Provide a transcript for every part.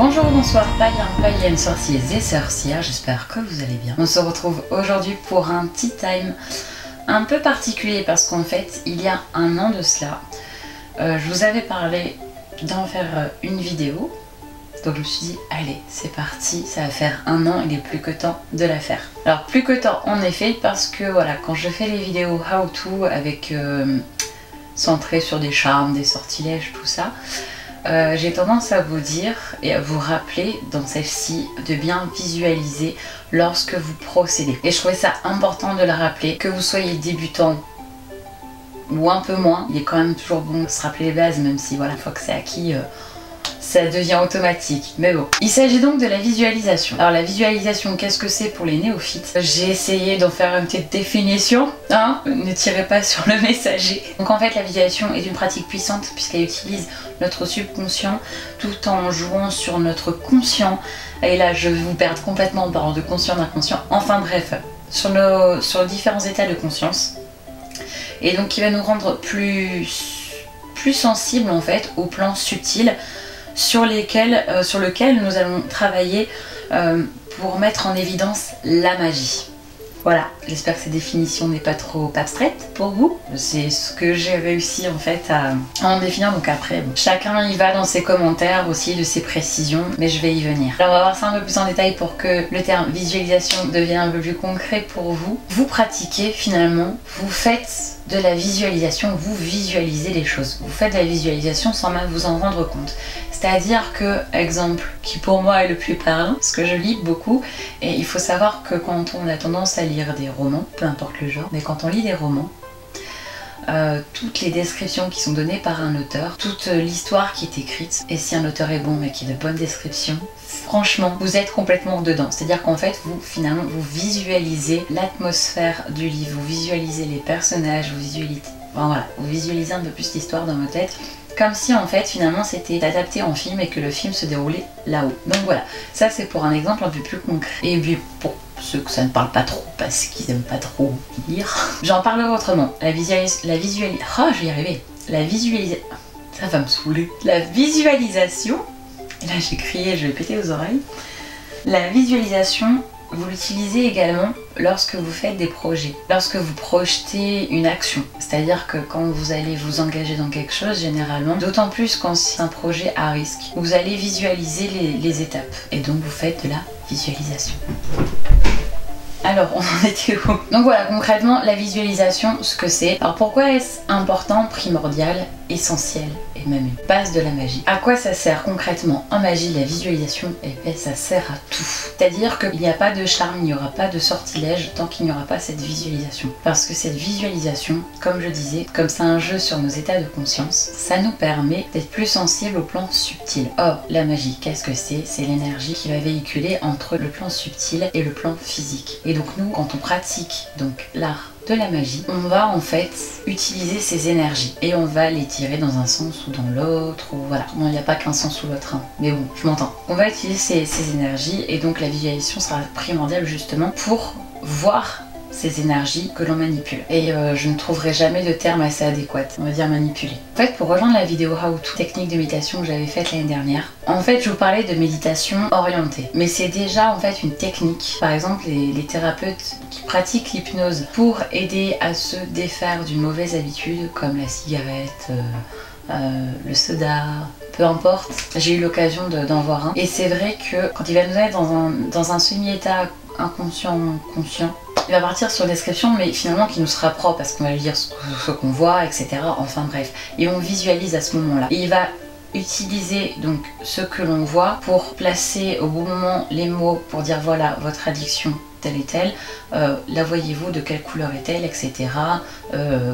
Bonjour, bonsoir, païens, païennes, sorciers et sorcières, j'espère que vous allez bien. On se retrouve aujourd'hui pour un tea time un peu particulier parce qu'en fait, il y a un an de cela, je vous avais parlé d'en faire une vidéo. Donc je me suis dit, allez, c'est parti, ça va faire un an, il est plus que temps de la faire. Alors plus que temps en effet, parce que voilà, quand je fais les vidéos how to avec centré sur des charmes, des sortilèges, tout ça, j'ai tendance à vous dire et à vous rappeler dans celle-ci de bien visualiser lorsque vous procédez. Et je trouvais ça important de le rappeler, que vous soyez débutant ou un peu moins, il est quand même toujours bon de se rappeler les bases, même si voilà, une fois que c'est acquis, ça devient automatique, mais bon. Il s'agit donc de la visualisation. Alors la visualisation, qu'est-ce que c'est pour les néophytes? J'ai essayé d'en faire une petite définition, hein, ne tirez pas sur le messager. Donc en fait la visualisation est une pratique puissante puisqu'elle utilise notre subconscient tout en jouant sur notre conscient. Et là je vais vous perdre complètement en parlant de conscient, d'inconscient, enfin bref, sur différents états de conscience. Et donc qui va nous rendre plus sensibles en fait au plan subtil sur lequel nous allons travailler pour mettre en évidence la magie. Voilà, j'espère que cette définition n'est pas trop abstraite pour vous. C'est ce que j'ai réussi en fait à en définir, donc après, bon, chacun y va dans ses commentaires aussi de ses précisions, mais je vais y venir. Alors on va voir ça un peu plus en détail pour que le terme visualisation devienne un peu plus concret pour vous. Vous pratiquez finalement, vous faites de la visualisation, vous visualisez les choses. Vous faites de la visualisation sans même vous en rendre compte. C'est-à-dire que, exemple qui pour moi est le plus parlant, parce que je lis beaucoup, et il faut savoir que quand on a tendance à lire des romans, peu importe le genre, mais quand on lit des romans, toutes les descriptions qui sont données par un auteur, toute l'histoire qui est écrite, et si un auteur est bon et qu'il a de bonnes descriptions, franchement, vous êtes complètement dedans. C'est-à-dire qu'en fait, vous finalement, vous visualisez l'atmosphère du livre, vous visualisez les personnages, vous visualisez un peu plus l'histoire dans votre tête, comme si en fait finalement c'était adapté en film et que le film se déroulait là-haut. Donc voilà, ça c'est pour un exemple un peu plus concret. Et puis pour ceux que ça ne parle pas trop parce qu'ils n'aiment pas trop lire, j'en parlerai autrement. Oh, je vais y arriver. La visualisation, ça va me saouler. La visualisation, et là j'ai crié, je vais péter aux oreilles. La visualisation, vous l'utilisez également lorsque vous faites des projets, lorsque vous projetez une action. C'est-à-dire que quand vous allez vous engager dans quelque chose, généralement, d'autant plus quand c'est un projet à risque, vous allez visualiser les étapes. Et donc vous faites de la visualisation. Alors, on en était où? Donc voilà, concrètement, la visualisation, ce que c'est. Alors pourquoi est-ce important, primordial, essentiel et même une base de la magie? À quoi ça sert concrètement en magie, la visualisation? Et bien ça sert à tout. C'est-à-dire qu'il n'y a pas de charme, il n'y aura pas de sortilège tant qu'il n'y aura pas cette visualisation. Parce que cette visualisation, comme je disais, comme c'est un jeu sur nos états de conscience, ça nous permet d'être plus sensibles au plan subtil. Or, la magie, qu'est-ce que c'est? C'est l'énergie qui va véhiculer entre le plan subtil et le plan physique. Et donc nous, quand on pratique donc l'art de la magie, on va en fait utiliser ces énergies et on va les tirer dans un sens ou dans l'autre, ou voilà. Non, il n'y a pas qu'un sens ou l'autre, hein. Mais bon, je m'entends. On va utiliser ces énergies et donc la visualisation sera primordiale justement pour voir ces énergies que l'on manipule. Et je ne trouverai jamais de terme assez adéquat, on va dire manipuler. En fait, pour rejoindre la vidéo How to, technique de méditation que j'avais faite l'année dernière, en fait, je vous parlais de méditation orientée. Mais c'est déjà en fait une technique. Par exemple, les thérapeutes qui pratiquent l'hypnose pour aider à se défaire d'une mauvaise habitude, comme la cigarette, le soda, peu importe. J'ai eu l'occasion d'en voir un. Et c'est vrai que quand il va nous mettre dans un semi-état inconscient, conscient, il va partir sur une description mais finalement qui nous sera propre parce qu'on va lui dire ce qu'on voit, etc. Enfin bref. Et on visualise à ce moment-là. Et il va utiliser donc ce que l'on voit pour placer au bon moment les mots pour dire voilà votre addiction telle et telle, la voyez-vous, de quelle couleur est-elle, etc.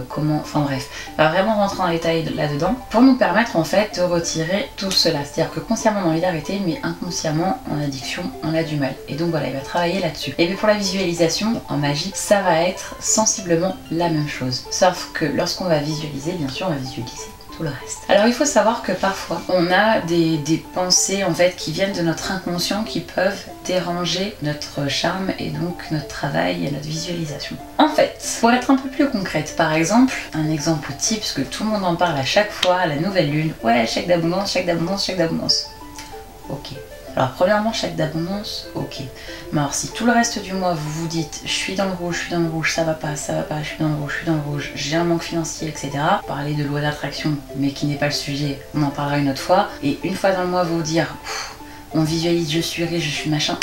Comment, enfin bref, va vraiment rentrer en détail là-dedans pour nous permettre en fait de retirer tout cela. C'est-à-dire que consciemment on a envie d'arrêter, mais inconsciemment en addiction on a du mal. Et donc voilà, il va travailler là-dessus. Et puis pour la visualisation, en magie, ça va être sensiblement la même chose. Sauf que lorsqu'on va visualiser, bien sûr on va visualiser tout le reste. Alors il faut savoir que parfois on a des pensées en fait qui viennent de notre inconscient qui peuvent déranger notre charme et donc notre travail et notre visualisation. En fait, pour être un peu plus concrète, par exemple, un exemple type, parce que tout le monde en parle à chaque fois, à la nouvelle lune, ouais, chèque d'abondance, chèque d'abondance, chèque d'abondance. Ok, Alors premièrement, chèque d'abondance, ok. Mais alors si tout le reste du mois vous vous dites je suis dans le rouge, je suis dans le rouge, ça va pas, je suis dans le rouge, je suis dans le rouge, j'ai un manque financier, etc. Parler de loi d'attraction, mais qui n'est pas le sujet, on en parlera une autre fois. Et une fois dans le mois vous dire on visualise je suis riche, je suis machin,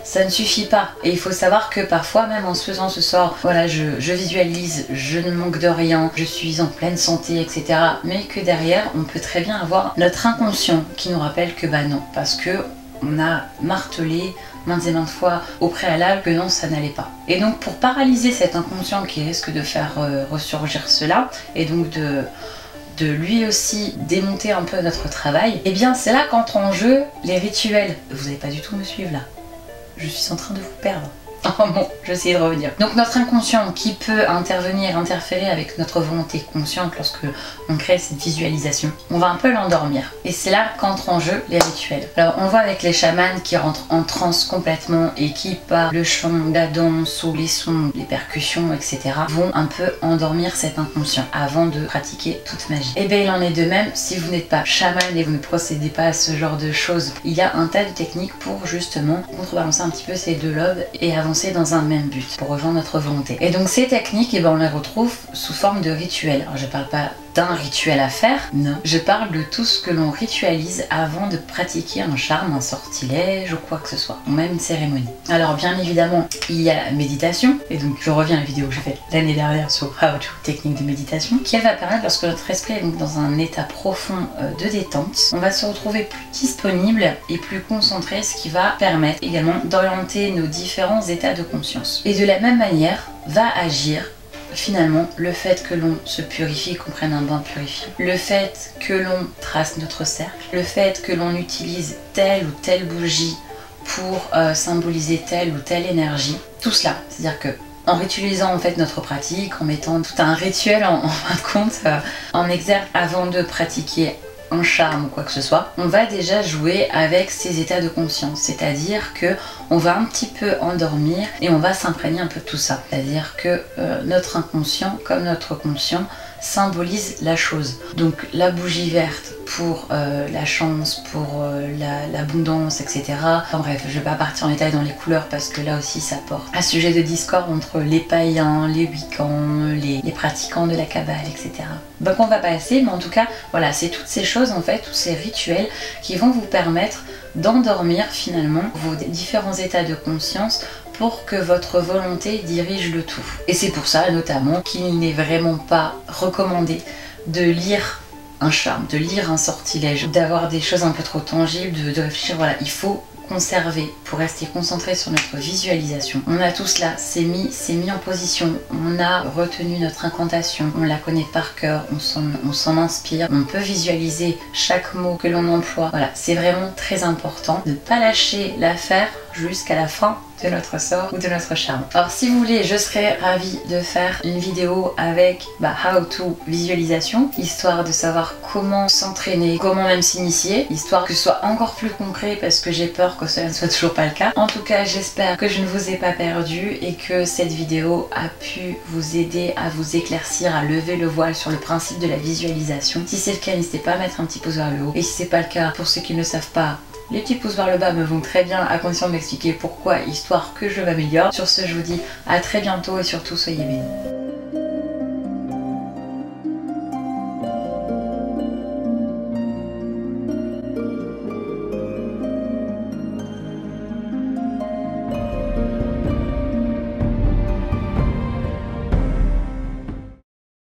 ça ne suffit pas. Et il faut savoir que parfois, même en se faisant ce sort, voilà, je visualise, je ne manque de rien, je suis en pleine santé, etc. Mais que derrière, on peut très bien avoir notre inconscient qui nous rappelle que bah non, parce que on a martelé maintes et maintes fois au préalable que non, ça n'allait pas. Et donc pour paralyser cet inconscient qui risque de faire ressurgir cela, et donc de lui aussi démonter un peu notre travail, et bien c'est là qu'entrent en jeu les rituels. Vous n'allez pas du tout me suivre là. Je suis en train de vous perdre. Oh bon, j'essaie de revenir. Donc notre inconscient qui peut intervenir, interférer avec notre volonté consciente lorsque on crée cette visualisation, on va un peu l'endormir. Et c'est là qu'entrent en jeu les rituels. Alors on voit avec les chamans qui rentrent en transe complètement et qui par le chant, la danse ou les sons, les percussions, etc. vont un peu endormir cet inconscient avant de pratiquer toute magie. Et bien il en est de même si vous n'êtes pas chaman et vous ne procédez pas à ce genre de choses. Il y a un tas de techniques pour justement contrebalancer un petit peu ces deux lobes et avancer dans un même but pour rejoindre notre volonté. Et donc ces techniques, eh ben, on les retrouve sous forme de rituels. Alors je parle pas d'un rituel à faire, non. Je parle de tout ce que l'on ritualise avant de pratiquer un charme, un sortilège ou quoi que ce soit, ou même une cérémonie. Alors bien évidemment, il y a la méditation, et donc je reviens à la vidéo que j'ai faite l'année dernière sur How to, technique de méditation, qui va permettre, lorsque notre esprit est donc dans un état profond de détente, on va se retrouver plus disponible et plus concentré, ce qui va permettre également d'orienter nos différents états de conscience. Et de la même manière, va agir finalement le fait que l'on se purifie, qu'on prenne un bain purifiant, le fait que l'on trace notre cercle, le fait que l'on utilise telle ou telle bougie pour symboliser telle ou telle énergie, tout cela, c'est-à-dire que en ritualisant en fait notre pratique, en mettant tout un rituel en fin de compte en exergue avant de pratiquer un charme ou quoi que ce soit, on va déjà jouer avec ces états de conscience, c'est-à-dire que on va un petit peu endormir et on va s'imprégner un peu de tout ça, c'est-à-dire que notre inconscient comme notre conscient symbolise la chose. Donc la bougie verte pour la chance, pour l'abondance, etc. Enfin bref, je vais pas partir en détail dans les couleurs parce que là aussi ça porte un sujet de discorde entre les païens, les wiccans, les pratiquants de la Kabbale, etc. Donc on va passer, mais en tout cas, voilà, c'est toutes ces choses en fait, tous ces rituels qui vont vous permettre d'endormir finalement vos différents états de conscience pour que votre volonté dirige le tout. Et c'est pour ça notamment qu'il n'est vraiment pas recommandé de lire un charme, de lire un sortilège, d'avoir des choses un peu trop tangibles, de réfléchir, voilà, il faut conserver pour rester concentré sur notre visualisation. On a tout cela, c'est mis en position, on a retenu notre incantation, on la connaît par cœur, on s'en inspire, on peut visualiser chaque mot que l'on emploie. Voilà, c'est vraiment très important de ne pas lâcher l'affaire jusqu'à la fin de notre sort ou de notre charme. Alors si vous voulez, je serais ravie de faire une vidéo avec how to visualisation, histoire de savoir comment s'entraîner, comment même s'initier, histoire que ce soit encore plus concret parce que j'ai peur que cela ne soit toujours pas le cas. En tout cas, j'espère que je ne vous ai pas perdu et que cette vidéo a pu vous aider à vous éclaircir, à lever le voile sur le principe de la visualisation. Si c'est le cas, n'hésitez pas à mettre un petit pouce vers le haut. Et si c'est pas le cas, pour ceux qui ne le savent pas, les petits pouces vers le bas me vont très bien, à condition de m'expliquer pourquoi, histoire que je m'améliore. Sur ce, je vous dis à très bientôt et surtout soyez bénis.